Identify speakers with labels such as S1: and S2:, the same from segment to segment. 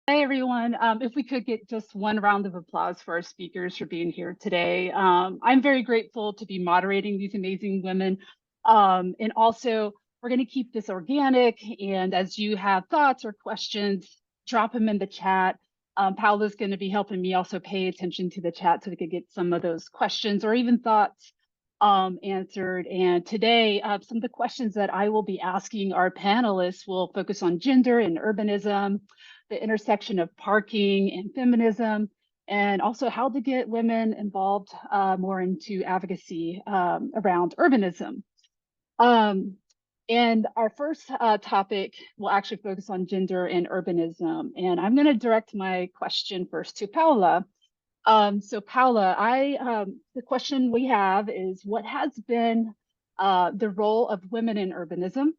S1: Hi, everyone. If we could get just one round of applause for our speakers for being here today. I'm very grateful to be moderating these amazing women. And also, we're going to keep this organic. And as you have thoughts or questions, drop them in the chat. Paola's going to be helping me also pay attention to the chat so we could get some of those questions or even thoughts answered. And today, some of the questions that I will be asking our panelists will focus on gender and urbanism, the intersection of parking and feminism, and also how to get women involved more into advocacy around urbanism. And our first topic will actually focus on gender and urbanism. And I'm going to direct my question first to Paola. So Paola, the question we have is, what has been the role of women in urbanism,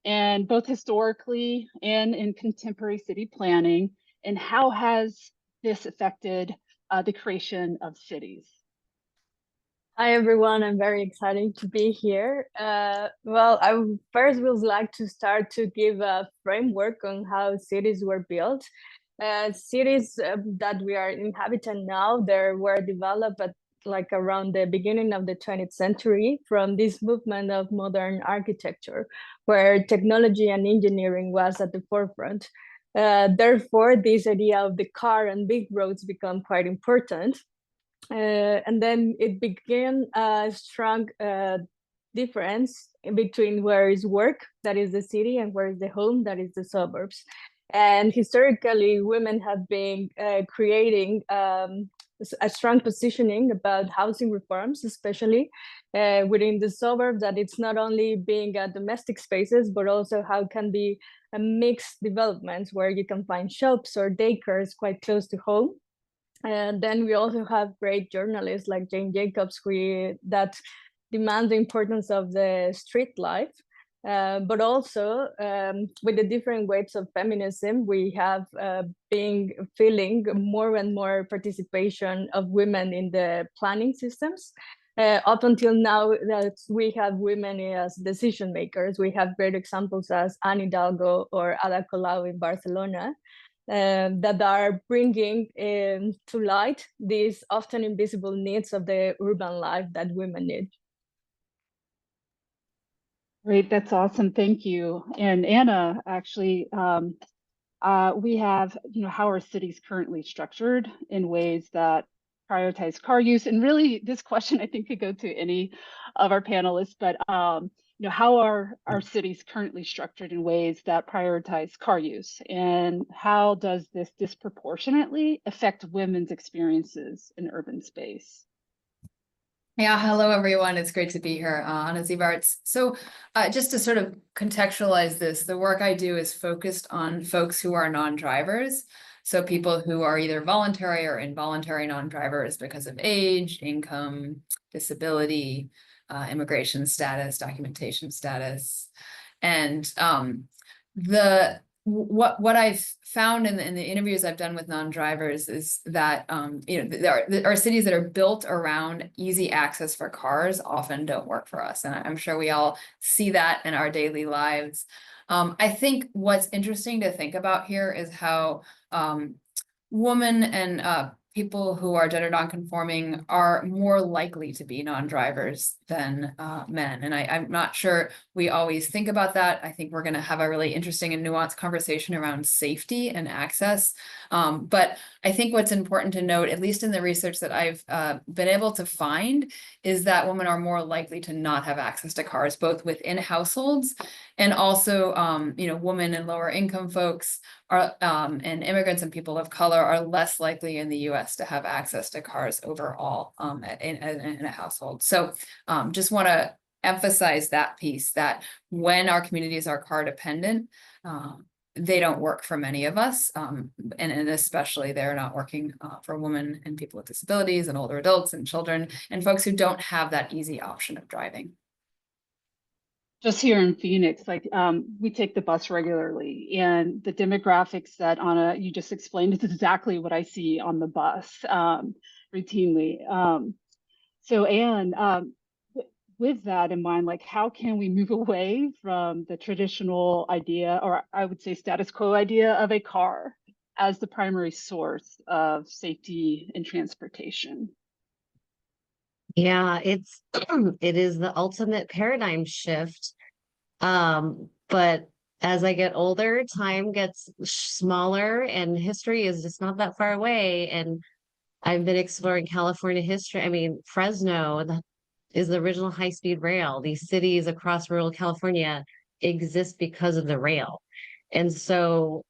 S1: and both historically and in contemporary city planning, and how has this affected the creation of cities?
S2: Hi, everyone. I'm very excited to be here. Well, I first would like to start to give a framework on how cities were built. Cities that we are inhabiting now, they were developed at like around the beginning of the 20th century from this movement of modern architecture, where technology and engineering was at the forefront. Therefore, this idea of the car and big roads become quite important. And then it began a strong difference in between where is work, that is the city, and where is the home, that is the suburbs. And historically, women have been creating a strong positioning about housing reforms, especially within the suburbs, that it's not only being domestic spaces, but also how can be a mixed developments where you can find shops or daycares quite close to home. And then we also have great journalists like Jane Jacobs that demand the importance of the street life. But also with the different waves of feminism, we have been feeling more and more participation of women in the planning systems. Up until now, that we have women as decision makers. We have great examples as Anne Hidalgo or Ada Colau in Barcelona. That are bringing to light these often invisible needs of the urban life that women need.
S1: Great, that's awesome. Thank you. And Anna, actually, we have, how are cities currently structured in ways that prioritize car use? And really, this question I think could go to any of our panelists, but how are our cities currently structured in ways that prioritize car use? And how does this disproportionately affect women's experiences in urban space?
S3: Yeah, hello everyone. It's great to be here on Zivarts. So just to sort of contextualize this, the work I do is focused on folks who are non-drivers. So people who are either voluntary or involuntary non-drivers because of age, income, disability, immigration status, documentation status. And what I've found in the interviews I've done with non-drivers is that there are cities that are built around easy access for cars often don't work for us, and I'm sure we all see that in our daily lives. I think what's interesting to think about here is how women and people who are gender nonconforming are more likely to be non-drivers than men. And I'm not sure we always think about that. I think we're going to have a really interesting and nuanced conversation around safety and access. But I think what's important to note, at least in the research that I've been able to find, is that women are more likely to not have access to cars, both within households and also, women and lower income folks are, and immigrants and people of color are less likely in the US to have access to cars overall in a household. So just want to emphasize that piece, that when our communities are car dependent, they don't work for many of us, and especially they're not working for women and people with disabilities and older adults and children and folks who don't have that easy option of driving.
S1: Just here in Phoenix, we take the bus regularly, and the demographics that Anna, you just explained, is exactly what I see on the bus routinely. So Anne, with that in mind, how can we move away from the traditional idea, or I would say status quo idea of a car as the primary source of safety in transportation.
S4: Yeah, it's it is the ultimate paradigm shift. But as I get older, time gets smaller and history is just not that far away. And I've been exploring California history. I mean, Fresno is the original high-speed rail. These cities across rural California exist because of the rail. And so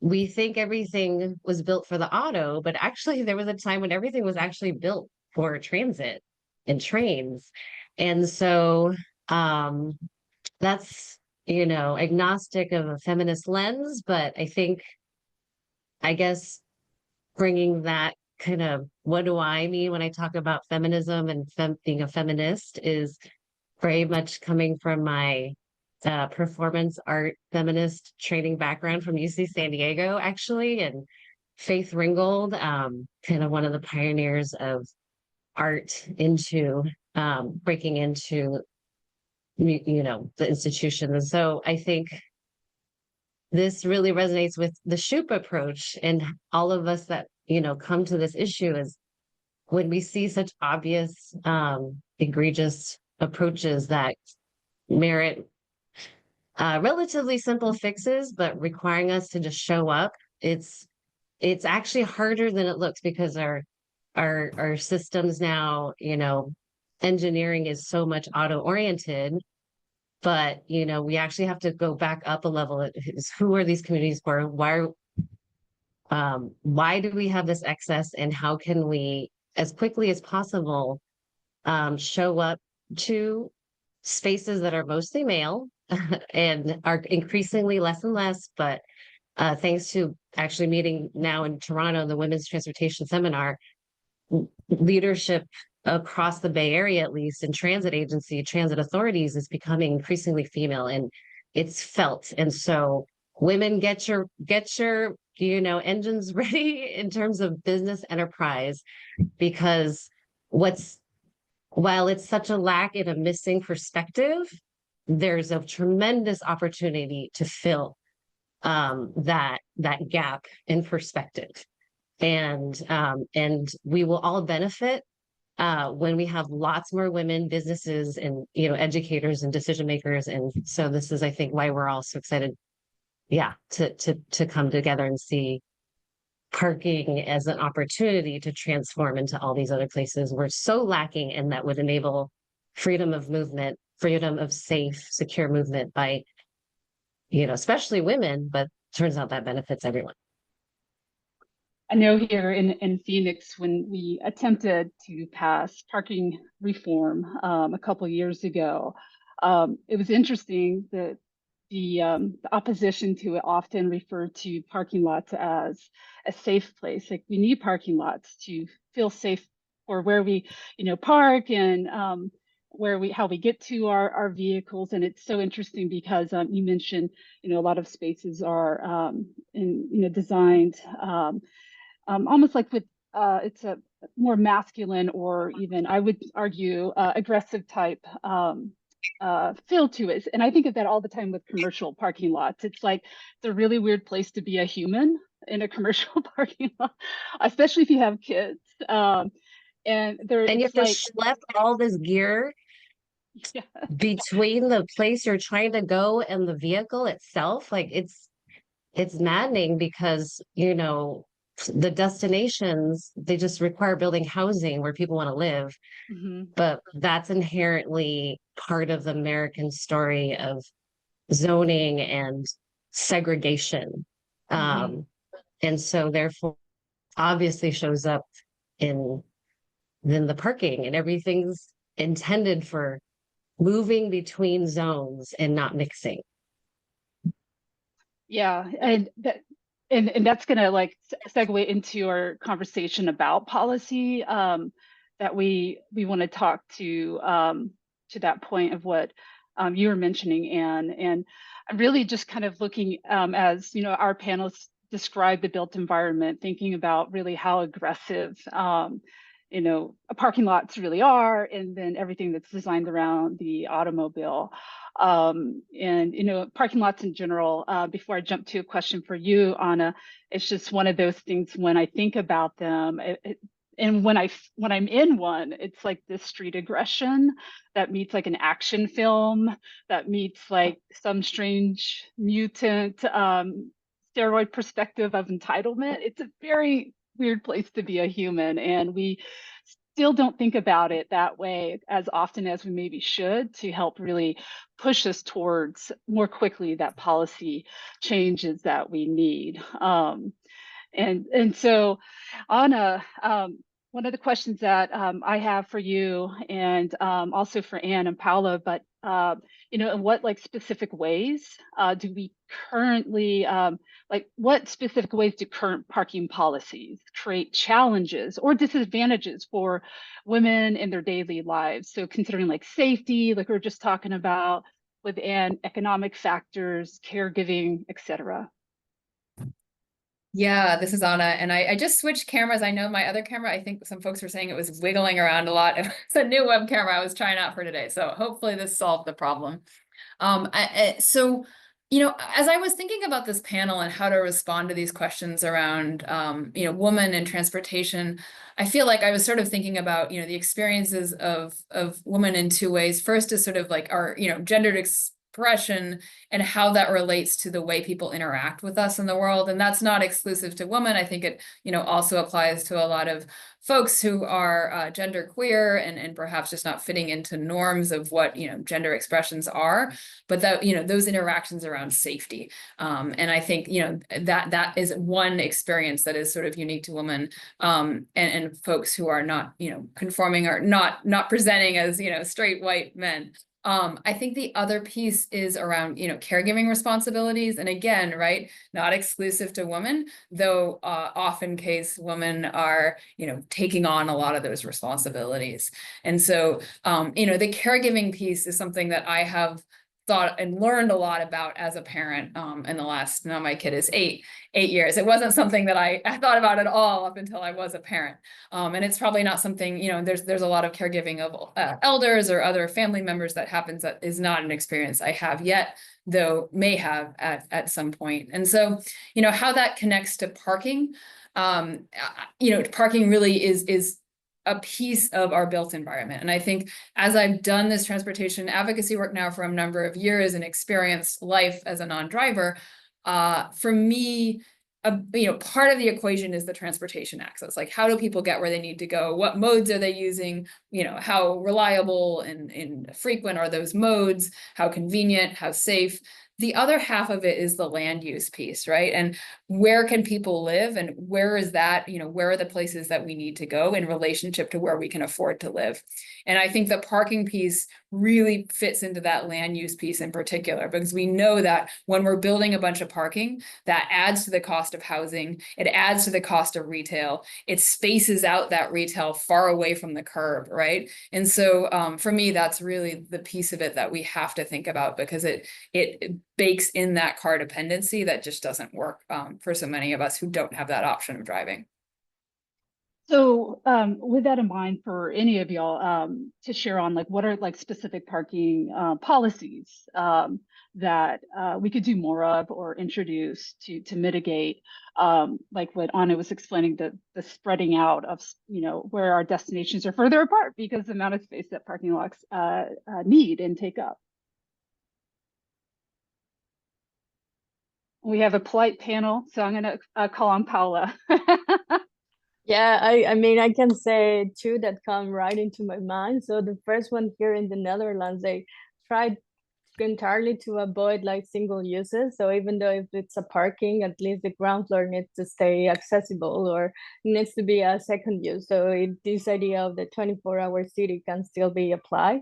S4: we think everything was built for the auto, but actually there was a time when everything was actually built for transit and trains. And so that's, agnostic of a feminist lens, but I guess bringing that kind of, what do I mean when I talk about feminism and being a feminist is very much coming from my performance art feminist training background from UC San Diego, actually. And Faith Ringgold, kind of one of the pioneers of art into breaking into, the institution. And so I think this really resonates with the Shoop approach and all of us that, come to this issue is when we see such obvious, egregious approaches that merit relatively simple fixes, but requiring us to just show up, it's actually harder than it looks because our systems now, engineering is so much auto oriented, but we actually have to go back up a level. Is who are these communities for? Why do we have this excess, and how can we, as quickly as possible, show up to spaces that are mostly male and are increasingly less and less, but thanks to actually meeting now in Toronto, the Women's Transportation Seminar, leadership across the Bay Area, at least in transit agency, transit authorities, is becoming increasingly female, and it's felt. And so women, get your engines ready in terms of business enterprise, because while it's such a lack in a missing perspective, there's a tremendous opportunity to fill that gap in perspective. And we will all benefit when we have lots more women, businesses, and educators and decision makers. And so this is, I think, why we're all so excited, to come together and see parking as an opportunity to transform into all these other places we're so lacking, and that would enable freedom of movement, freedom of safe, secure movement by, especially women, but turns out that benefits everyone.
S1: I know here in Phoenix, when we attempted to pass parking reform a couple of years ago, it was interesting that the opposition to it often referred to parking lots as a safe place. Like, we need parking lots to feel safe for where we, park, and how we get to our vehicles. And it's so interesting because you mentioned, a lot of spaces are designed almost like with it's a more masculine, or even, I would argue, aggressive type feel to it. And I think of that all the time with commercial parking lots. It's like, it's a really weird place to be a human in a commercial parking lot, especially if you have kids. And
S4: you have to schlep all this gear
S1: yeah.
S4: between the place you're trying to go and the vehicle itself. Like, it's maddening because, the destinations, they just require building housing where people want to live.
S1: Mm-hmm.
S4: But that's inherently part of the American story of zoning and segregation.
S1: Mm-hmm.
S4: And so therefore obviously shows up in then the parking, and everything's intended for moving between zones and not mixing.
S1: Yeah, and that's gonna like segue into our conversation about policy, that we want to talk to that point of what you were mentioning, Anne. And I'm really just kind of looking, as our panelists describe the built environment, thinking about really how aggressive parking lots really are, and then everything that's designed around the automobile. And parking lots in general, before I jump to a question for you, Anna, it's just one of those things when I think about them, and when I'm in one, it's like this street aggression that meets like an action film, that meets like some strange mutant steroid perspective of entitlement. It's a very weird place to be a human, and we still don't think about it that way as often as we maybe should, to help really push us towards more quickly that policy changes that we need. And so, Anna, one of the questions that I have for you, and also for Ann and Paola, but in what like specific ways do we currently what specific ways do current parking policies create challenges or disadvantages for women in their daily lives? So considering like safety, like we were just talking about with Ann, economic factors, caregiving, etc.
S3: Yeah, this is Anna, and I just switched cameras. I know my other camera, I think some folks were saying it was wiggling around a lot. It's a new web camera I was trying out for today, so hopefully this solved the problem. So, as I was thinking about this panel and how to respond to these questions around, women and transportation, I feel like I was sort of thinking about, the experiences of women in two ways. First is sort of like our, gendered expression and how that relates to the way people interact with us in the world. And that's not exclusive to women. I think it, also applies to a lot of folks who are gender queer and perhaps just not fitting into norms of what, gender expressions are, but that, those interactions around safety. And I think, that is one experience that is sort of unique to women and folks who are not, conforming or not presenting as, straight white men. I think the other piece is around, caregiving responsibilities. And again, right, not exclusive to women, though often case women are, taking on a lot of those responsibilities. And so, the caregiving piece is something that I have thought and learned a lot about as a parent in the last, now my kid is eight years. It wasn't something that I thought about at all up until I was a parent. And it's probably not something, there's a lot of caregiving of elders or other family members that happens that is not an experience I have yet, though may have at some point. And so, how that connects to parking, parking really is a piece of our built environment. And I think as I've done this transportation advocacy work now for a number of years and experienced life as a non-driver, for me, part of the equation is the transportation access. Like, how do people get where they need to go? What modes are they using? How reliable and frequent are those modes? How convenient, how safe? The other half of it is the land use piece, right? And where can people live, and where is that, where are the places that we need to go in relationship to where we can afford to live? And I think the parking piece really fits into that land use piece in particular, because we know that when we're building a bunch of parking, that adds to the cost of housing, it adds to the cost of retail, it spaces out that retail far away from the curb, right? And so for me, that's really the piece of it that we have to think about, because it bakes in that car dependency that just doesn't work for so many of us who don't have that option of driving.
S1: So with that in mind, for any of y'all to share on, like, what are like specific parking policies that we could do more of or introduce to mitigate, like what Anna was explaining, the spreading out of, where our destinations are further apart because the amount of space that parking lots need and take up. We have a polite panel, so I'm going to call on Paola.
S2: Yeah, I mean, I can say two that come right into my mind. So the first one, here in the Netherlands, they tried entirely to avoid like single uses. So even though if it's a parking, at least the ground floor needs to stay accessible or needs to be a second use. So this idea of the 24-hour city can still be applied.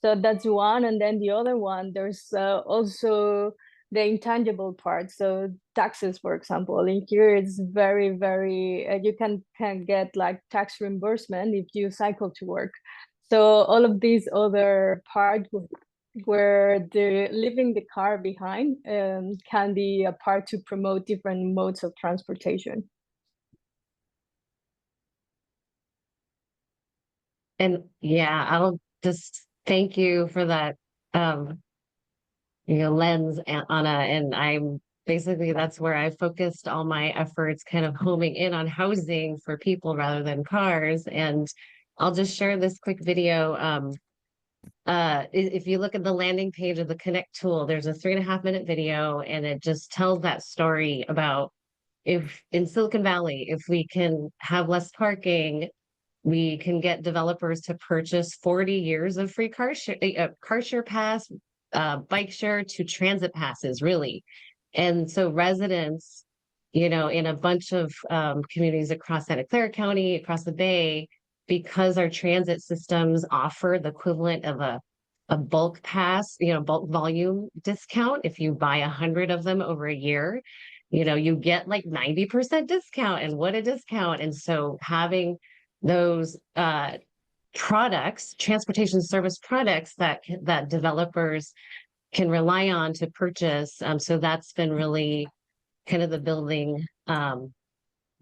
S2: So that's one. And then the other one, there's also the intangible part. So taxes, for example, in here it's very, very, you can get like tax reimbursement if you cycle to work. So all of these other parts where the leaving the car behind can be a part to promote different modes of transportation.
S4: And yeah, I'll just thank you for that, lens, Anna. And I'm basically, that's where I focused all my efforts, kind of homing in on housing for people rather than cars. And I'll just share this quick video. If you look at the landing page of the Connect tool, there's a 3.5 minute video, and it just tells that story about if in Silicon Valley, if we can have less parking, we can get developers to purchase 40 years of free car share pass, bike share to transit passes, really. And so residents, in a bunch of communities across Santa Clara County, across the Bay, because our transit systems offer the equivalent of a bulk pass, bulk volume discount. If you buy 100 of them over a year, you get like 90% discount, and what a discount. And so having those products, transportation service products that developers can rely on to purchase. So that's been really kind of the building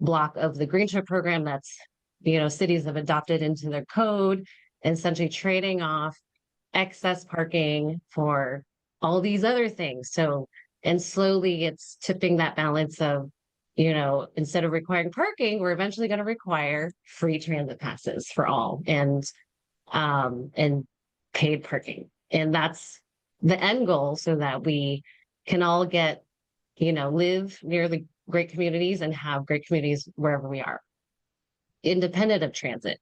S4: block of the Green Share program that's, cities have adopted into their code, and essentially trading off excess parking for all these other things. So, and slowly it's tipping that balance of, instead of requiring parking, we're eventually going to require free transit passes for all, and paid parking. And that's the end goal, so that we can all get, live near the great communities and have great communities wherever we are, independent of transit,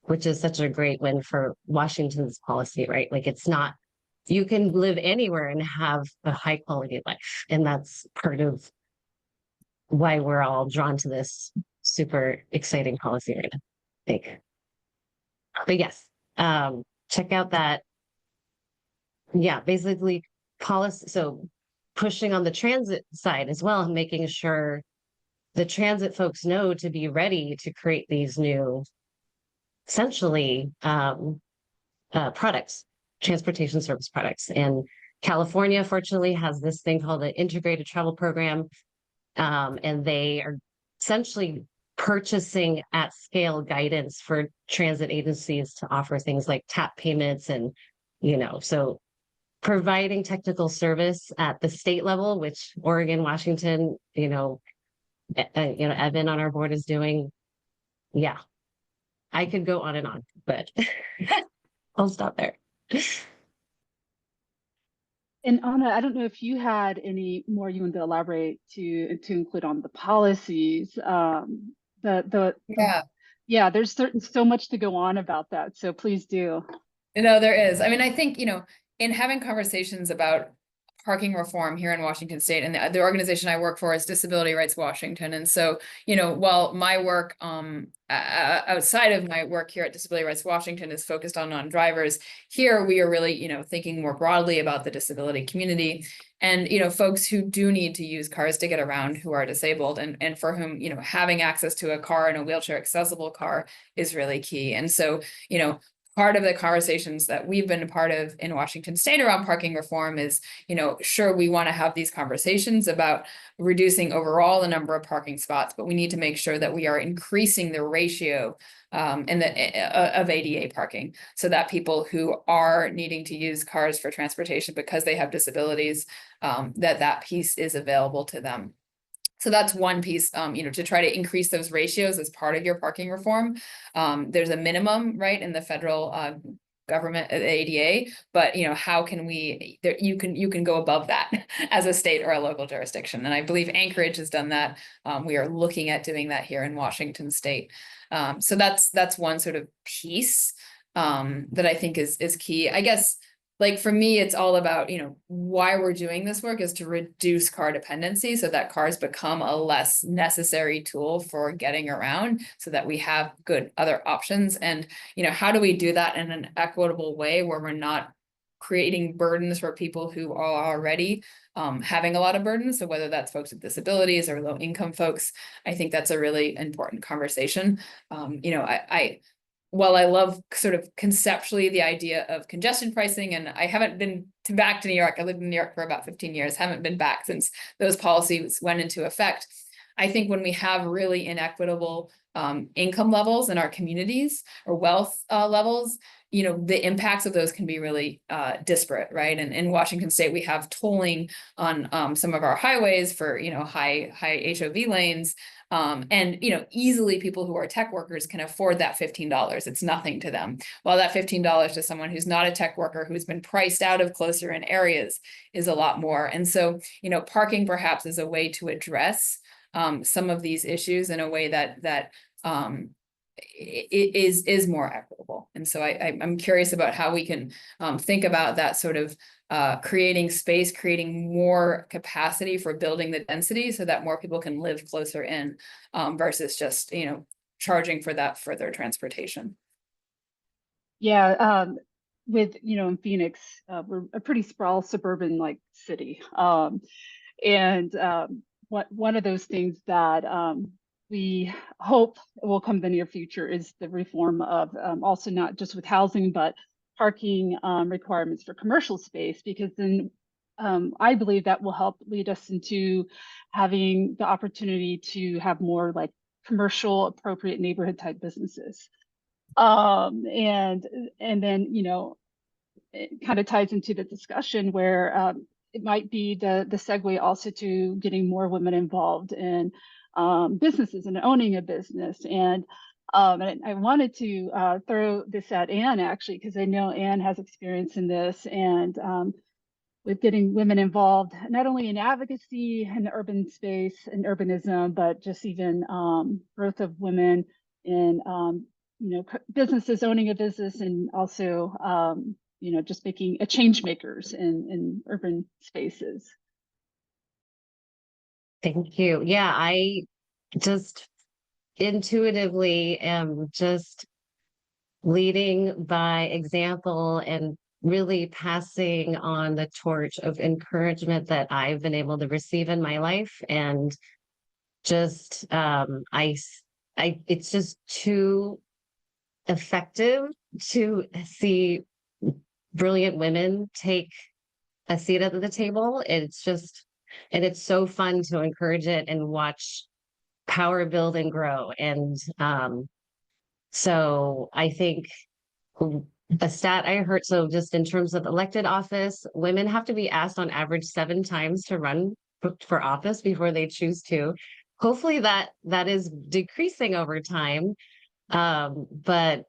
S4: which is such a great win for Washington's policy, right? Like, it's not, you can live anywhere and have a high quality life. And that's part of why we're all drawn to this super exciting policy right now, I think. But yes, check out that. Yeah, basically policy. So pushing on the transit side as well, and making sure the transit folks know to be ready to create these new, essentially, products, transportation service products. And California, fortunately, has this thing called the Integrated Travel Program. And they are essentially purchasing at scale guidance for transit agencies to offer things like tap payments, and, so providing technical service at the state level, which Oregon, Washington, Evan on our board is doing. Yeah, I could go on and on, but I'll stop there.
S1: And Anna, I don't know if you had any more you want to elaborate to include on the policies. Yeah, there's so much to go on about that. So please do.
S3: There is. I mean, I think, in having conversations about parking reform here in Washington State, and the organization I work for is Disability Rights Washington. And so, while my work outside of my work here at Disability Rights Washington is focused on non-drivers, here we are really, thinking more broadly about the disability community, and, folks who do need to use cars to get around, who are disabled, and for whom, having access to a car, and a wheelchair accessible car, is really key. And so, part of the conversations that we've been a part of in Washington State around parking reform is, sure, we want to have these conversations about reducing overall the number of parking spots, but we need to make sure that we are increasing the ratio of ADA parking, so that people who are needing to use cars for transportation because they have disabilities, that piece is available to them. So that's one piece, to try to increase those ratios as part of your parking reform. There's a minimum, right, in the federal government, ADA, but how can you can go above that as a state or a local jurisdiction, and I believe Anchorage has done that. We are looking at doing that here in Washington State. So that's one sort of piece that I think is key. I guess, like, for me, it's all about, why we're doing this work is to reduce car dependency, so that cars become a less necessary tool for getting around, so that we have good other options. And, how do we do that in an equitable way where we're not creating burdens for people who are already having a lot of burdens? So whether that's folks with disabilities or low income folks, I think that's a really important conversation. While I love sort of conceptually the idea of congestion pricing, and I haven't been back to New York, I lived in New York for about 15 years, haven't been back since those policies went into effect. I think when we have really inequitable income levels in our communities or wealth levels, the impacts of those can be really disparate, right? And in Washington State, we have tolling on some of our highways for, high HOV lanes. And, easily people who are tech workers can afford that $15. It's nothing to them. While that $15 to someone who's not a tech worker, who's been priced out of closer in areas, is a lot more. And so, parking perhaps is a way to address some of these issues in a way that it is more equitable. And so I'm curious about how we can think about that sort of creating space, creating more capacity for building the density so that more people can live closer in versus just, charging for that further transportation.
S1: Yeah, with, in Phoenix, we're a pretty sprawl suburban like city. And one of those things that we hope will come in the near future is the reform of also not just with housing, but parking requirements for commercial space, because then I believe that will help lead us into having the opportunity to have more like commercial appropriate neighborhood type businesses. And then, it kind of ties into the discussion where it might be the segue also to getting more women involved in businesses and owning a business. And I wanted to throw this at Ann, actually, because I know Ann has experience in this and with getting women involved, not only in advocacy in the urban space and urbanism, but just even growth of women in businesses, owning a business, and also just making a change makers in urban spaces.
S4: Thank you. Yeah, I just intuitively am just leading by example and really passing on the torch of encouragement that I've been able to receive in my life. And just it's just too effective to see brilliant women take a seat at the table. And it's so fun to encourage it and watch power build and grow. And so I think a stat I heard, so just in terms of elected office, women have to be asked on average 7 times to run for office before they choose to. Hopefully that is decreasing over time. But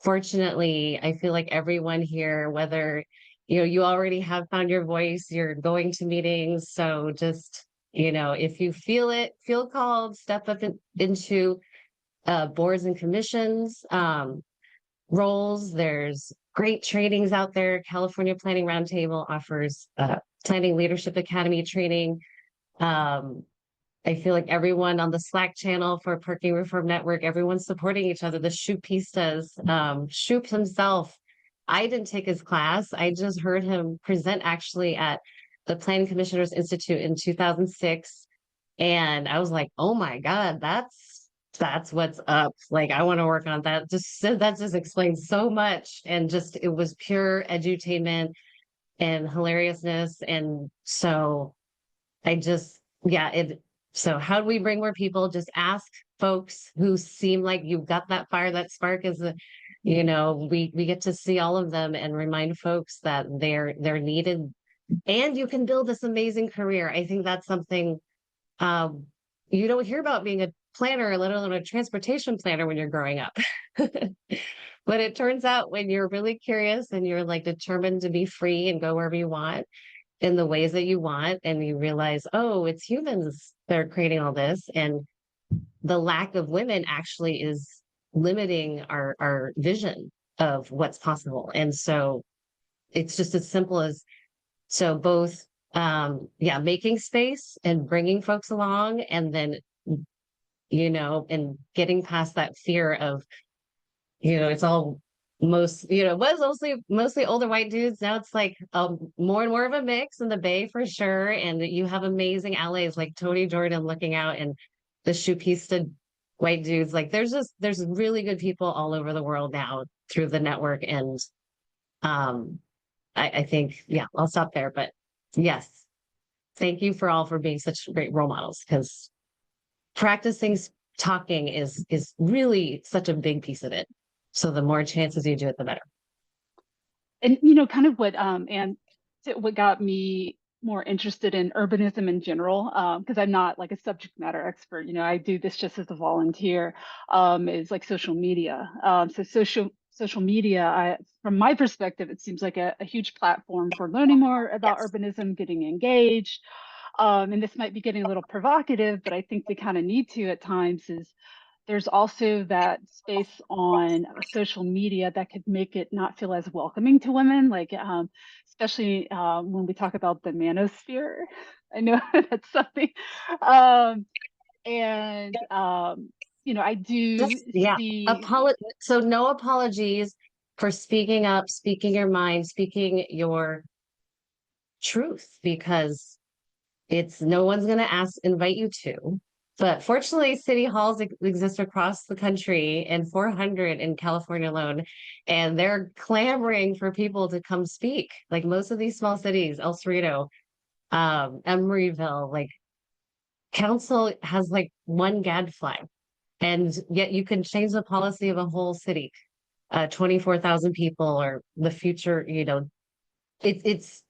S4: fortunately, I feel like everyone here, whether you already have found your voice, you're going to meetings. So just, if you feel called, step up into boards and commissions, roles. There's great trainings out there. California Planning Roundtable offers Planning Leadership Academy training. I feel like everyone on the Slack channel for Parking Reform Network, everyone's supporting each other. The Shoopistas, Shoop himself, I didn't take his class. I just heard him present actually at the Planning Commissioners Institute in 2006. And I was like, oh my God, that's what's up. Like, I want to work on that. That just explains so much. And just, it was pure edutainment and hilariousness. And so so how do we bring more people? Just ask folks who seem like you've got that fire, that spark we get to see all of them and remind folks that they're needed and you can build this amazing career. I think that's something you don't hear about being a planner, let alone a transportation planner when you're growing up. But it turns out when you're really curious and you're like determined to be free and go wherever you want in the ways that you want, and you realize, oh, it's humans that are creating all this. And the lack of women actually is limiting our vision of what's possible. And so it's just as simple as, so both, making space and bringing folks along, and then, and getting past that fear of, it's all it was mostly older white dudes. Now it's like more and more of a mix in the Bay for sure. And you have amazing allies like Tony Jordan looking out, and the Shoepista white dudes. Like there's really good people all over the world now through the network. And I think, I'll stop there. But yes, thank you for being such great role models, because practicing talking is really such a big piece of it. So the more chances you do it, the better.
S1: And kind of what got me more interested in urbanism in general, because I'm not like a subject matter expert. I do this just as a volunteer. Is like social media. So social media, from my perspective, it seems like a huge platform for learning more about urbanism, getting engaged. And this might be getting a little provocative, but I think we kind of need to at times. Is there's also that space on social media that could make it not feel as welcoming to women, like especially when we talk about the manosphere. I know that's something. And I do
S4: Yeah.
S1: see.
S4: So no apologies for speaking up, speaking your mind, speaking your truth, because it's no one's going to invite you to. But fortunately, city halls exist across the country, and 400 in California alone, and they're clamoring for people to come speak. Like most of these small cities, El Cerrito, Emeryville, like council has like one gadfly, and yet you can change the policy of a whole city. 24,000 people, or the future, it's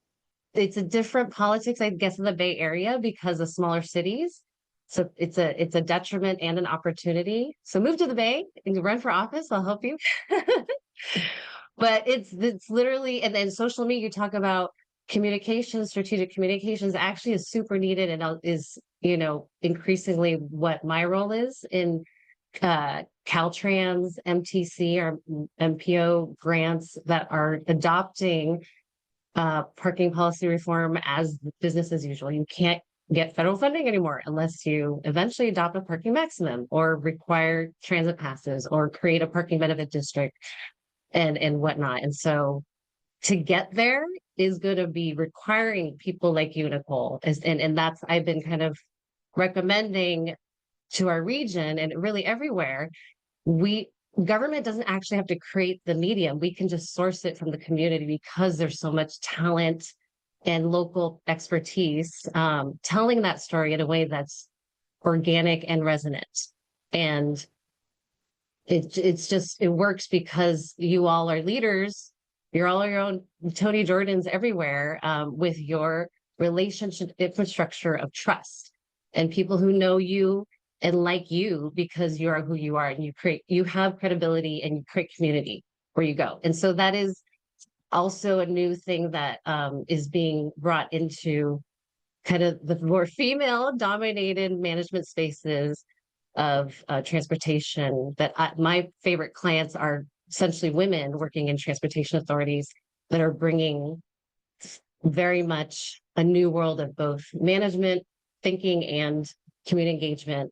S4: a different politics, I guess, in the Bay Area because of smaller cities. So it's a detriment and an opportunity. So move to the Bay and run for office. I'll help you. But it's literally, and then social media, you talk about communications, strategic communications actually is super needed, and is, increasingly what my role is in Caltrans, MTC, or MPO grants that are adopting parking policy reform as business as usual. You can't get federal funding anymore unless you eventually adopt a parking maximum or require transit passes or create a parking benefit district and whatnot. And so to get there is going to be requiring people like you, Nicole. And that's, I've been kind of recommending to our region and really everywhere. Government doesn't actually have to create the medium. We can just source it from the community because there's so much talent and local expertise, telling that story in a way that's organic and resonant. And it works because you all are leaders. You're all your own Tony Jordans everywhere, with your relationship infrastructure of trust and people who know you and like you because you are who you are, and you have credibility and you create community where you go. And so that is also a new thing that is being brought into kind of the more female dominated management spaces of transportation, that my favorite clients are essentially women working in transportation authorities that are bringing very much a new world of both management thinking and community engagement,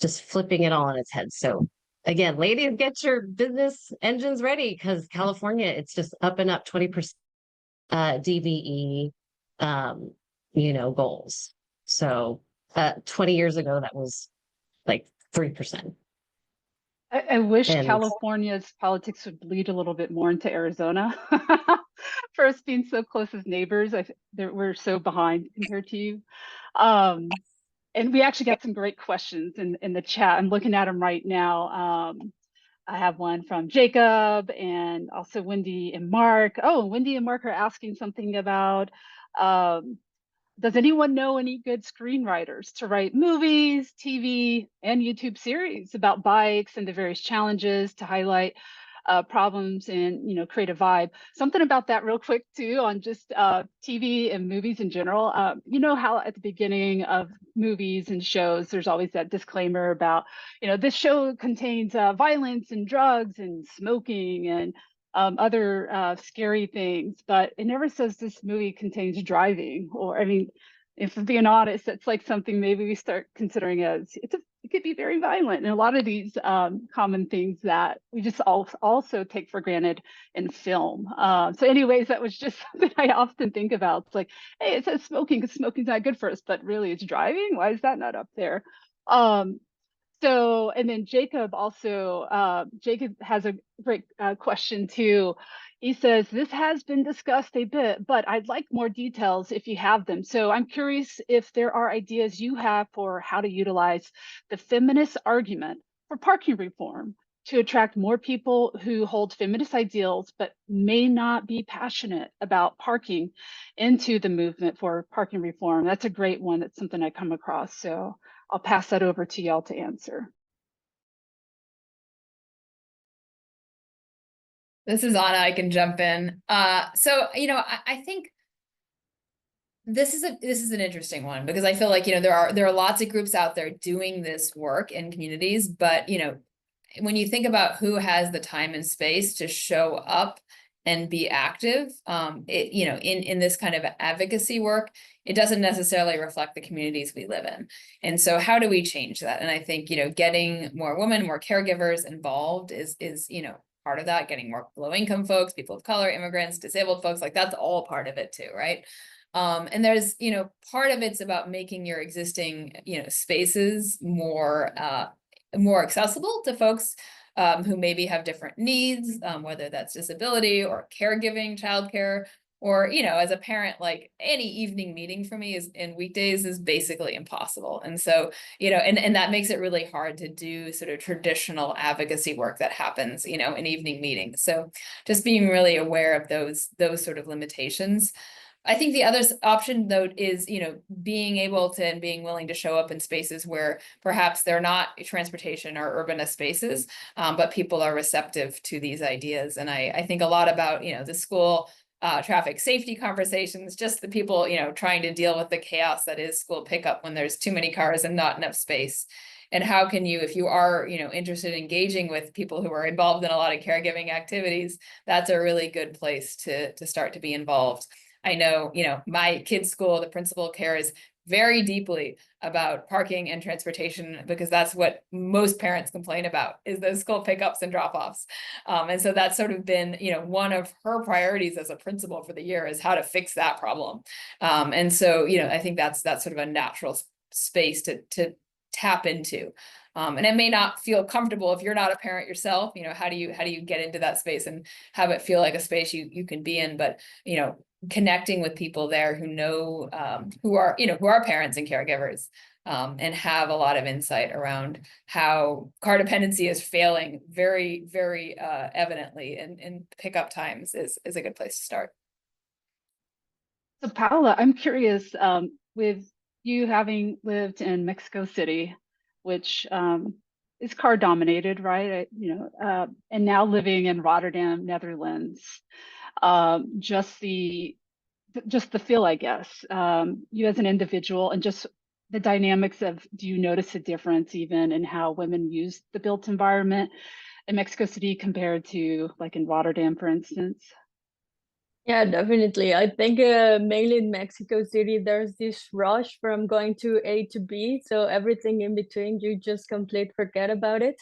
S4: just flipping it all on its head. So again, ladies, get your business engines ready, because California, it's just up and up 20% DBE, goals. So 20 years ago, that was like 3%.
S1: I wish
S4: And
S1: California's politics would bleed a little bit more into Arizona. For us being so close as neighbors, we're so behind compared to you. And we actually got some great questions in the chat. I'm looking at them right now. I have one from Jacob and also Wendy and Mark. Oh, Wendy and Mark are asking something about, does anyone know any good screenwriters to write movies, TV, and YouTube series about bikes and the various challenges to highlight problems and create a vibe? Something about that real quick too, on just TV and movies in general. You know how at the beginning of movies and shows there's always that disclaimer about this show contains violence and drugs and smoking and other scary things, but it never says this movie contains driving. Or I mean, if we're being honest, it's like something maybe we start considering as it could be very violent. And a lot of these common things that we just also take for granted in film. So anyways, that was just something I often think about. It's like, hey, it says smoking because smoking's not good for us, but really it's driving. Why is that not up there? So, and then Jacob also, Jacob has a great question too. He says, this has been discussed a bit, but I'd like more details if you have them. So I'm curious if there are ideas you have for how to utilize the feminist argument for parking reform to attract more people who hold feminist ideals, but may not be passionate about parking into the movement for parking reform. That's a great one. That's something I come across. So I'll pass that over to y'all to answer.
S3: This is Anna, I can jump in. So, I think this is an interesting one, because I feel like, there are lots of groups out there doing this work in communities, but, when you think about who has the time and space to show up and be active, in this kind of advocacy work, it doesn't necessarily reflect the communities we live in. And so how do we change that? And I think, getting more women, more caregivers involved is, part of that, getting more low income folks, people of color, immigrants, disabled folks, like that's all part of it too, right? And there's, part of it's about making your existing, spaces more accessible to folks who maybe have different needs, whether that's disability or caregiving, childcare, or, as a parent, like any evening meeting for me in weekdays is basically impossible. And so, and that makes it really hard to do sort of traditional advocacy work that happens, in evening meetings. So just being really aware of those sort of limitations. I think the other option, though, is, being able to and being willing to show up in spaces where perhaps they're not transportation or urbanist spaces, but people are receptive to these ideas. And I think a lot about, the school traffic safety conversations, just the people, trying to deal with the chaos that is school pickup when there's too many cars and not enough space. And how can you, if you are, interested in engaging with people who are involved in a lot of caregiving activities, that's a really good place to start to be involved. I know, my kids' school, the principal cares very deeply about parking and transportation, because that's what most parents complain about, is those school pickups and drop-offs. And so that's sort of been, one of her priorities as a principal for the year, is how to fix that problem. And so, I think that's sort of a natural space to tap into. And it may not feel comfortable if you're not a parent yourself. How do you get into that space and have it feel like a space you can be in? But, connecting with people there who know, who are parents and caregivers, and have a lot of insight around how car dependency is failing very, very evidently in pickup times is a good place to start.
S1: So Paola, I'm curious, with you having lived in Mexico City, which is car dominated, right? And now living in Rotterdam, Netherlands, just the feel, I guess, you as an individual, and just the dynamics of, do you notice a difference even in how women use the built environment in Mexico City compared to like in Rotterdam, for instance?
S2: Yeah, definitely. I think mainly in Mexico City, there's this rush from going to A to B. So everything in between, you just completely forget about it.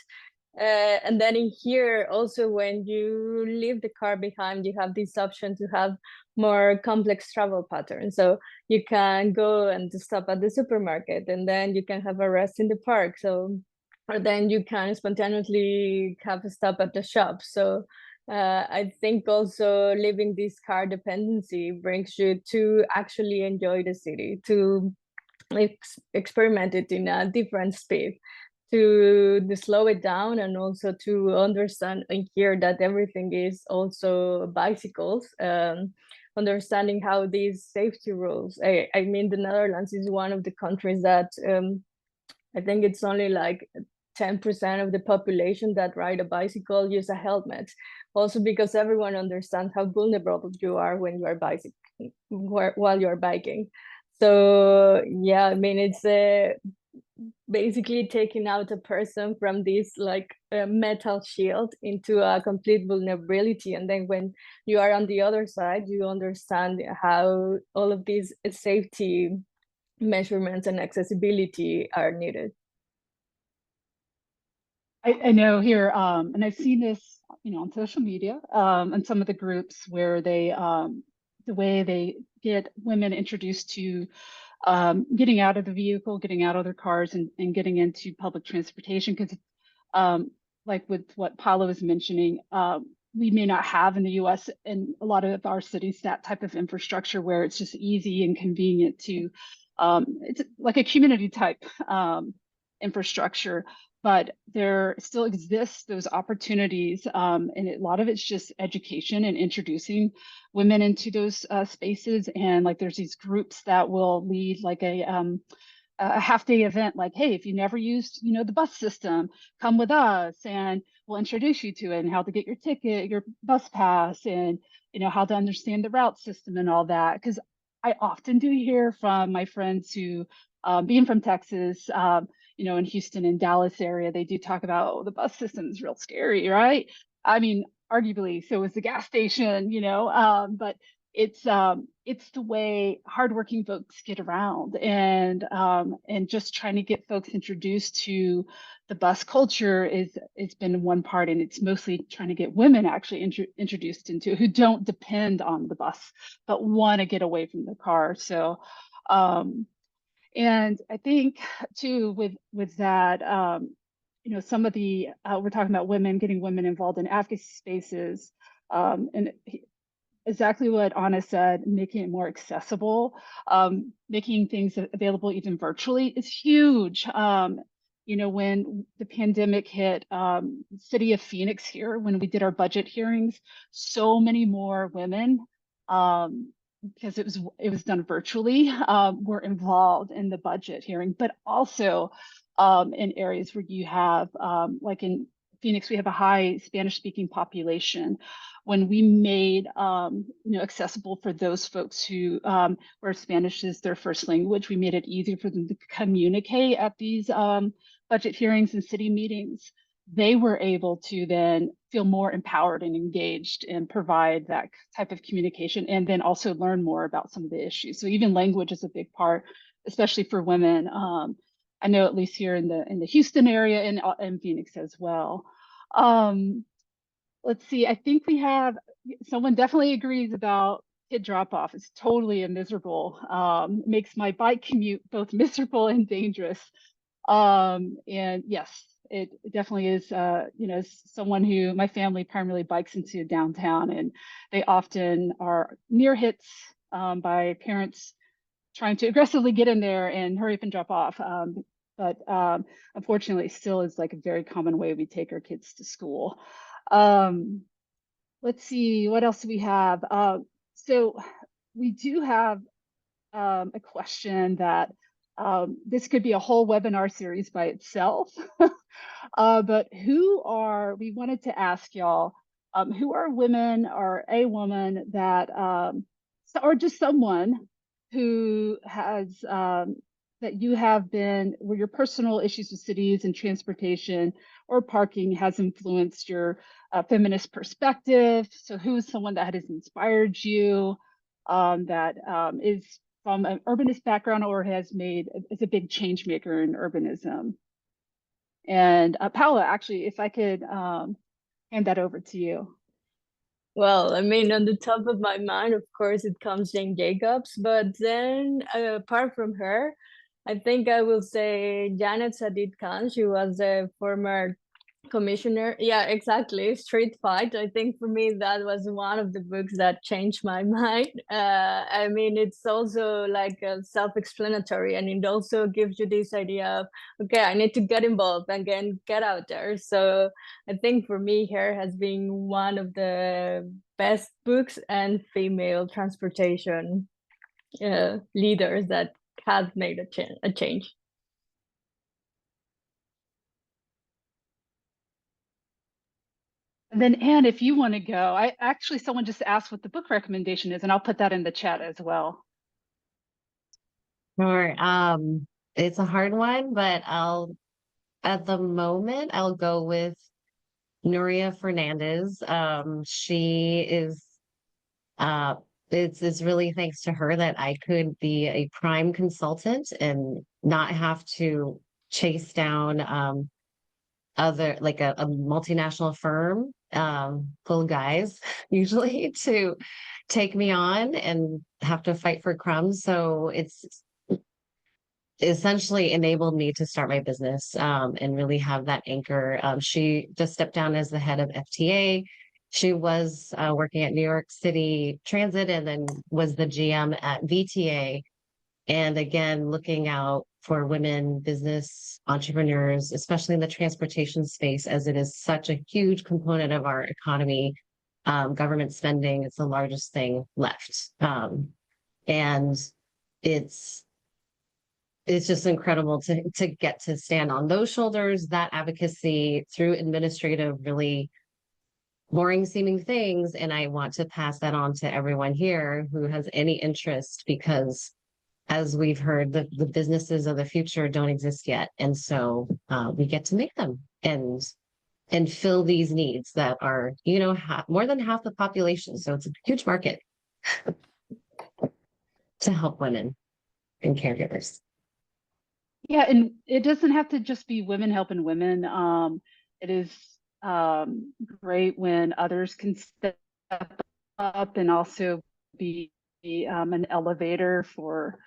S2: And then in here, also, when you leave the car behind, you have this option to have more complex travel patterns. So you can go and stop at the supermarket, and then you can have a rest in the park. So, or then you can spontaneously have a stop at the shop. So I think also living this car dependency brings you to actually enjoy the city, to experiment it in a different speed, to slow it down, and also to understand and hear that everything is also bicycles. Understanding how these safety rules, I mean, the Netherlands is one of the countries that I think it's only like 10% of the population that ride a bicycle use a helmet. Also because everyone understands how vulnerable you are when you are bicycling, while you're biking. So yeah, I mean, it's basically taking out a person from this like metal shield into a complete vulnerability. And then when you are on the other side, you understand how all of these safety measurements and accessibility are needed.
S1: I know here, and I've seen this, on social media, and some of the groups where they, the way they get women introduced to getting out of the vehicle, getting out of their cars, and getting into public transportation. Because like with what Paolo was mentioning, we may not have in the US and a lot of our cities that type of infrastructure where it's just easy and convenient to, it's like a community type infrastructure, but there still exists those opportunities. And a lot of it's just education and introducing women into those spaces. And like there's these groups that will lead like a half-day event, like, hey, if you never used, the bus system, come with us and we'll introduce you to it and how to get your ticket, your bus pass, and how to understand the route system and all that. Because I often do hear from my friends who, being from Texas, in Houston and Dallas area, they do talk about, oh, the bus system is real scary, right? I mean, arguably, so is the gas station, but it's the way hardworking folks get around, and just trying to get folks introduced to the bus culture it's been one part, and it's mostly trying to get women actually introduced into who don't depend on the bus but want to get away from the car. So and I think too with that, some of the we're talking about getting women involved in advocacy spaces, and exactly what Anna said, making it more accessible, making things available even virtually is huge. When the pandemic hit, city of Phoenix here, when we did our budget hearings, so many more women, because it was done virtually, were involved in the budget hearing, but also in areas where you have, like in Phoenix, we have a high Spanish-speaking population. When we made accessible for those folks who where Spanish is their first language, we made it easier for them to communicate at these budget hearings and city meetings. They were able to then feel more empowered and engaged and provide that type of communication, and then also learn more about some of the issues. So even language is a big part, especially for women. I know at least here in the Houston area and Phoenix as well. Let's see, I think we have, someone definitely agrees about kid drop off. It's totally a miserable, makes my bike commute both miserable and dangerous. And yes, it definitely is, as someone who, my family primarily bikes into downtown, and they often are near hits by parents trying to aggressively get in there and hurry up and drop off. But unfortunately, it still is like a very common way we take our kids to school. Let's see, what else do we have? So we do have a question that this could be a whole webinar series by itself. But we wanted to ask y'all, who are women or a woman that, or just someone who has, that you have been, where your personal issues with cities and transportation or parking has influenced your feminist perspective. So who's someone that has inspired you, that is from an urbanist background or is a big change maker in urbanism? And Paola, actually, if I could hand that over to you.
S2: Well, I mean, on the top of my mind, of course, it comes Jane Jacobs, but then apart from her, I think I will say Janet Sadid Khan. She was a former commissioner. Yeah, exactly. Street Fight. I think for me that was one of the books that changed my mind. I mean, it's also like self-explanatory, and it also gives you this idea of, okay, I need to get involved and get out there. So I think for me, her has been one of the best books and female transportation leaders that have made a change.
S1: And then Anne, if you want to go, someone just asked what the book recommendation is, and I'll put that in the chat as well.
S4: Sure. It's a hard one, but at the moment, I'll go with Nuria Fernandez. She is, it's really thanks to her that I could be a prime consultant and not have to chase down like a multinational firm full of guys usually to take me on and have to fight for crumbs. So essentially enabled me to start my business and really have that anchor. She just stepped down as the head of FTA. She was working at New York City Transit and then was the GM at VTA. And again, looking out for women business entrepreneurs, especially in the transportation space, as it is such a huge component of our economy. Government spending, it's the largest thing left. And it's just incredible to get to stand on those shoulders, that advocacy through administrative, really boring seeming things. And I want to pass that on to everyone here who has any interest, because as we've heard, the businesses of the future don't exist yet. And so we get to make them and fill these needs that are, more than half the population. So it's a huge market to help women and caregivers.
S1: Yeah, and it doesn't have to just be women helping women. It is great when others can step up and also be an elevator for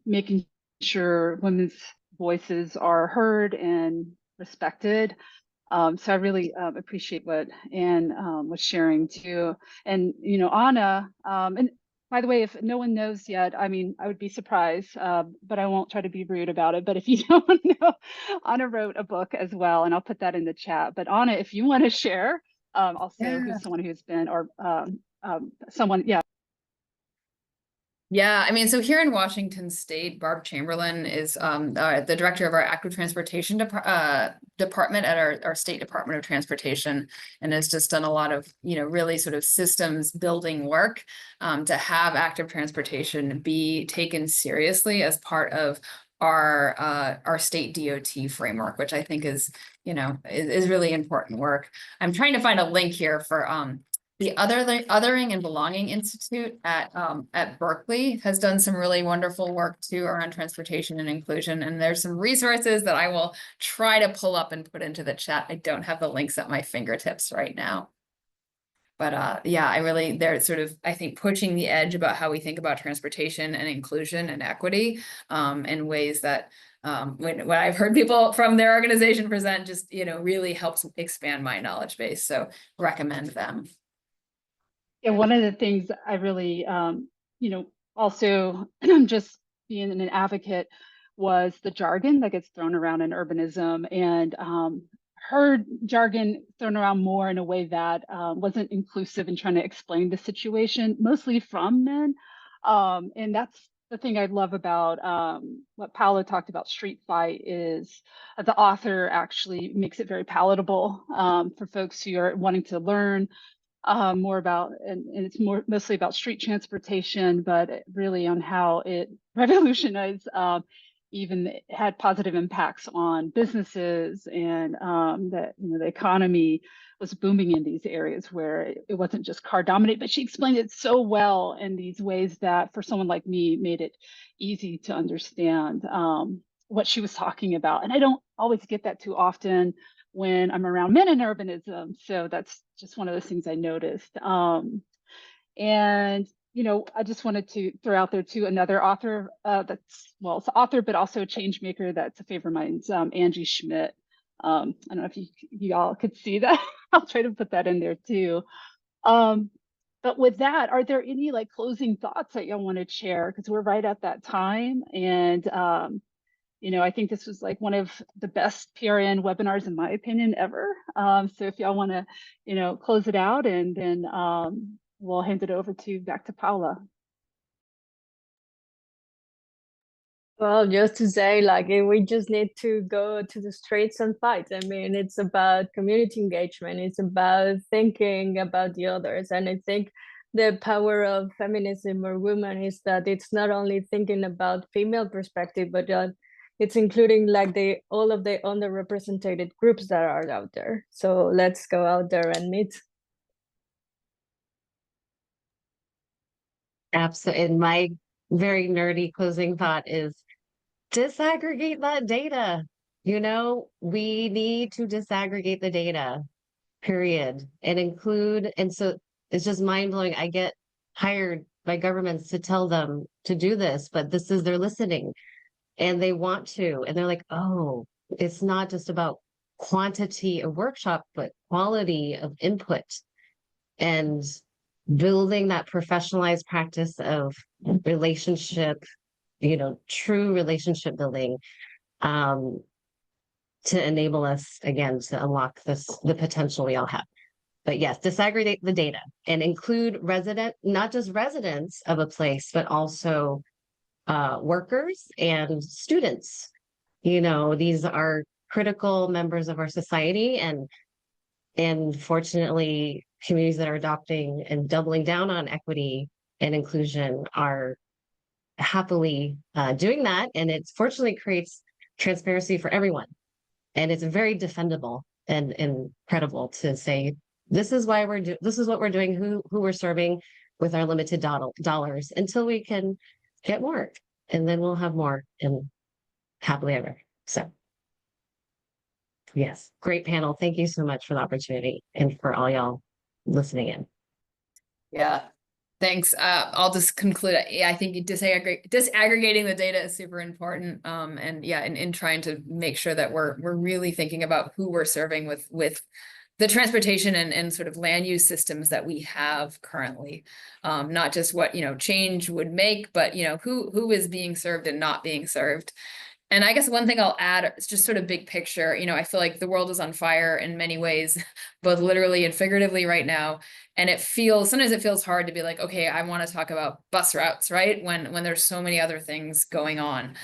S1: making sure women's voices are heard and respected. So I really appreciate what Ann was sharing too. And, Anna, and by the way, if no one knows yet, I mean, I would be surprised, but I won't try to be rude about it. But if you don't know, Anna wrote a book as well, and I'll put that in the chat. But Anna, if you want to share, also who's someone who's been, or someone, yeah.
S3: Yeah, I mean, so here in Washington State, Barb Chamberlain is the director of our active transportation department at our State Department of Transportation, and has just done a lot of, really sort of systems building work to have active transportation be taken seriously as part of our state DOT framework, which I think is, is really important work. I'm trying to find a link here for the Othering and Belonging Institute at Berkeley has done some really wonderful work too around transportation and inclusion. And there's some resources that I will try to pull up and put into the chat. I don't have the links at my fingertips right now. But yeah, they're sort of, I think, pushing the edge about how we think about transportation and inclusion and equity in ways that when I've heard people from their organization present, just, really helps expand my knowledge base. So recommend them.
S1: Yeah, one of the things I really, also just being an advocate was the jargon that gets thrown around in urbanism, and heard jargon thrown around more in a way that wasn't inclusive in trying to explain the situation, mostly from men. And that's the thing I love about what Paola talked about, Street Fight, is the author actually makes it very palatable for folks who are wanting to learn more about, and it's mostly about street transportation, but really on how it revolutionized, even had positive impacts on businesses, and that the economy was booming in these areas where it wasn't just car dominated. But she explained it so well in these ways that for someone like me made it easy to understand what she was talking about. And I don't always get that too often when I'm around men in urbanism. So that's just one of those things I noticed. And, I just wanted to throw out there too, another author it's an author, but also a change maker that's a favorite of mine, Angie Schmidt. I don't know if you all could see that. I'll try to put that in there too. But with that, are there any closing thoughts that y'all want to share? Because we're right at that time. And I think this was one of the best PRN webinars, in my opinion, ever. So if y'all want to, close it out, and then we'll hand it over back to Paola.
S2: Well, just to say, we just need to go to the streets and fight. I mean, it's about community engagement. It's about thinking about the others. And I think the power of feminism or women is that it's not only thinking about female perspective, but it's including all of the underrepresented groups that are out there. So let's go out there and meet.
S4: Absolutely. And my very nerdy closing thought is disaggregate that data. We need to disaggregate the data, period, and include. And so it's just mind blowing. I get hired by governments to tell them to do this, but they're listening. and they want to, and they're like, oh, it's not just about quantity of workshop, but quality of input and building that professionalized practice of relationship, true relationship building, um, to enable us again to unlock the potential we all have. But yes, disaggregate the data and include not just residents of a place, but also workers and students. These are critical members of our society, and fortunately, communities that are adopting and doubling down on equity and inclusion are happily doing that. And it fortunately creates transparency for everyone. And it's very defendable and credible to say, this is why this is what we're doing, who we're serving with our limited dollars until we can get more. And then we'll have more and happily ever. So yes, great panel. Thank you so much for the opportunity and for all y'all listening in.
S3: Yeah, thanks. I'll just conclude. I think disaggregating the data is super important. And yeah, in trying to make sure that we're really thinking about who we're serving with the transportation and sort of land use systems that we have currently. Not just what, change would make, but, who is being served and not being served. And I guess one thing I'll add is just sort of big picture. I feel like the world is on fire in many ways, both literally and figuratively right now. And sometimes it feels hard to be like, okay, I want to talk about bus routes, right? When there's so many other things going on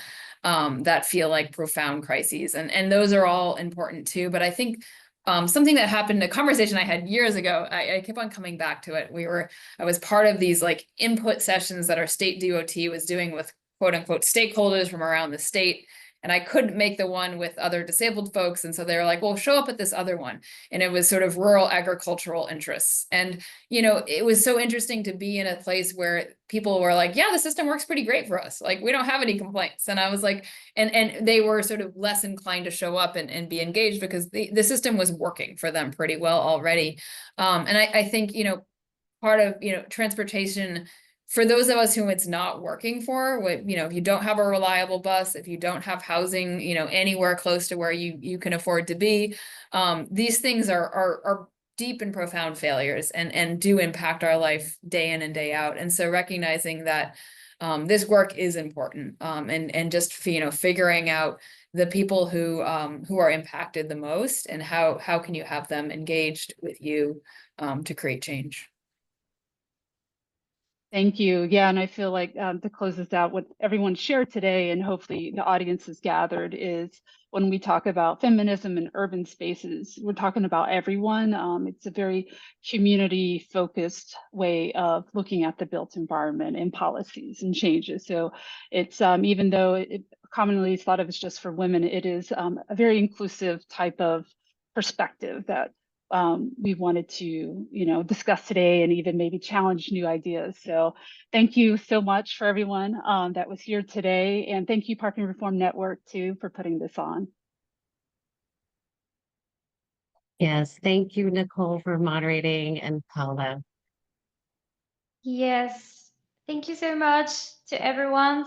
S3: that feel like profound crises. And those are all important too. But I think something that happened, a conversation I had years ago, I keep on coming back to it. I was part of these like input sessions that our state DOT was doing with quote unquote stakeholders from around the state. And I couldn't make the one with other disabled folks. And so they were like, well, show up at this other one. And it was sort of rural agricultural interests. And, it was so interesting to be in a place where people were like, yeah, the system works pretty great for us. Like, we don't have any complaints. And I was like, and they were sort of less inclined to show up and be engaged because the system was working for them pretty well already. And I think, part of, transportation, for those of us who it's not working for, if you don't have a reliable bus, if you don't have housing, anywhere close to where you can afford to be, these things are deep and profound failures and do impact our life day in and day out. And so recognizing that this work is important, and just figuring out the people who are impacted the most and how can you have them engaged with you to create change.
S1: Thank you. Yeah, and I feel like to close this out, what everyone shared today, and hopefully the audience has gathered, is when we talk about feminism in urban spaces, we're talking about everyone. It's a very community-focused way of looking at the built environment and policies and changes. So it's even though it commonly is thought of as just for women, it is a very inclusive type of perspective that we wanted to, discuss today and even maybe challenge new ideas. So thank you so much for everyone that was here today. And thank you, Parking Reform Network, too, for putting this on.
S4: Yes, thank you, Nicole, for moderating, and Paola.
S5: Yes, thank you so much to everyone.